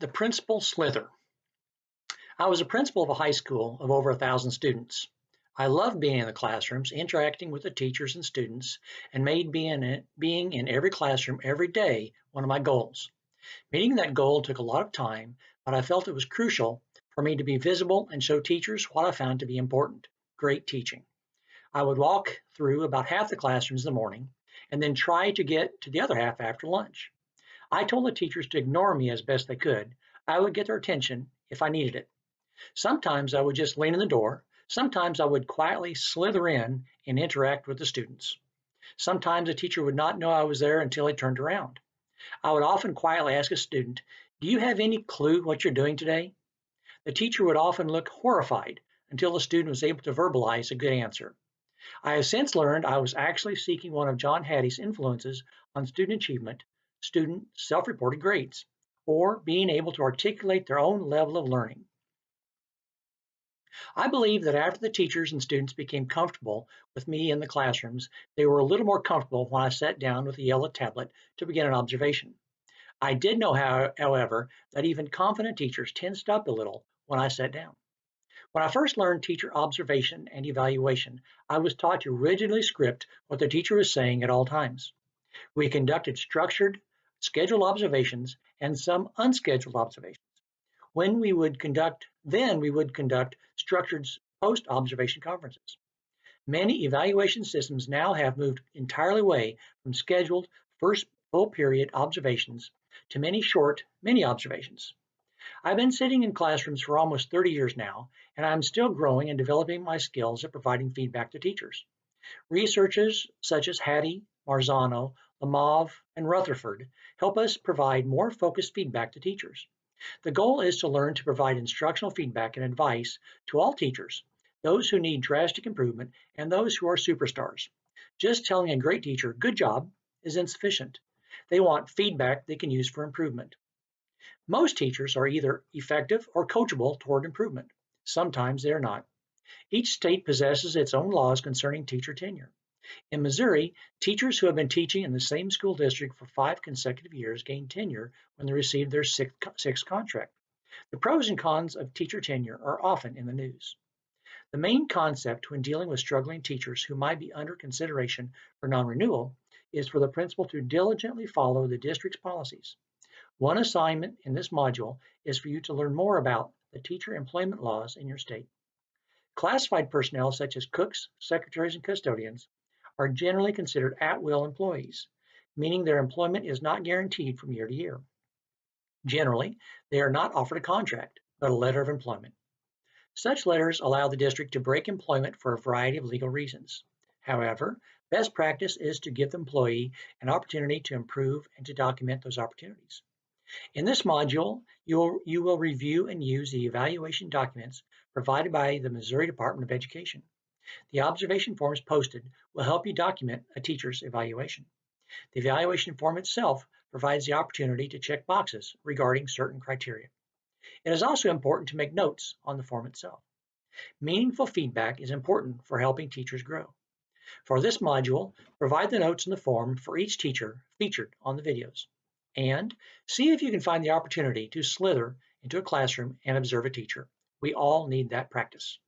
The Principal Slither. I was a principal of a high school of over 1,000 students. I loved being in the classrooms, interacting with the teachers and students, and made being in every classroom every day one of my goals. Meeting that goal took a lot of time, but I felt it was crucial for me to be visible and show teachers what I found to be important: great teaching. I would walk through about half the classrooms in the morning and then try to get to the other half after lunch. I told the teachers to ignore me as best they could. I would get their attention if I needed it. Sometimes I would just lean in the door. Sometimes I would quietly slither in and interact with the students. Sometimes a teacher would not know I was there until he turned around. I would often quietly ask a student, "Do you have any clue what you're doing today?" The teacher would often look horrified until the student was able to verbalize a good answer. I have since learned I was actually seeking one of John Hattie's influences on student achievement, student self-reported grades, or being able to articulate their own level of learning. I believe that after the teachers and students became comfortable with me in the classrooms, they were a little more comfortable when I sat down with a yellow tablet to begin an observation. I did know, however, that even confident teachers tensed up a little when I sat down. When I first learned teacher observation and evaluation, I was taught to rigidly script what the teacher was saying at all times. We conducted structured, scheduled observations and some unscheduled observations. Then we would conduct structured post-observation conferences. Many evaluation systems now have moved entirely away from scheduled first full period observations to many short mini observations. I've been sitting in classrooms for almost 30 years now, and I'm still growing and developing my skills at providing feedback to teachers. Researchers such as Hattie, Marzano, Lamov, and Rutherford help us provide more focused feedback to teachers. The goal is to learn to provide instructional feedback and advice to all teachers, those who need drastic improvement and those who are superstars. Just telling a great teacher, "Good job," is insufficient. They want feedback they can use for improvement. Most teachers are either effective or coachable toward improvement. Sometimes they are not. Each state possesses its own laws concerning teacher tenure. In Missouri, teachers who have been teaching in the same school district for 5 consecutive years gain tenure when they receive their sixth contract. The pros and cons of teacher tenure are often in the news. The main concept when dealing with struggling teachers who might be under consideration for non-renewal is for the principal to diligently follow the district's policies. One assignment in this module is for you to learn more about the teacher employment laws in your state. Classified personnel such as cooks, secretaries, and custodians are generally considered at-will employees, meaning their employment is not guaranteed from year to year. Generally, they are not offered a contract, but a letter of employment. Such letters allow the district to break employment for a variety of legal reasons. However, best practice is to give the employee an opportunity to improve and to document those opportunities. In this module, you will review and use the evaluation documents provided by the Missouri Department of Education. The observation forms posted will help you document a teacher's evaluation. The evaluation form itself provides the opportunity to check boxes regarding certain criteria. It is also important to make notes on the form itself. Meaningful feedback is important for helping teachers grow. For this module, provide the notes in the form for each teacher featured on the videos. And see if you can find the opportunity to slither into a classroom and observe a teacher. We all need that practice.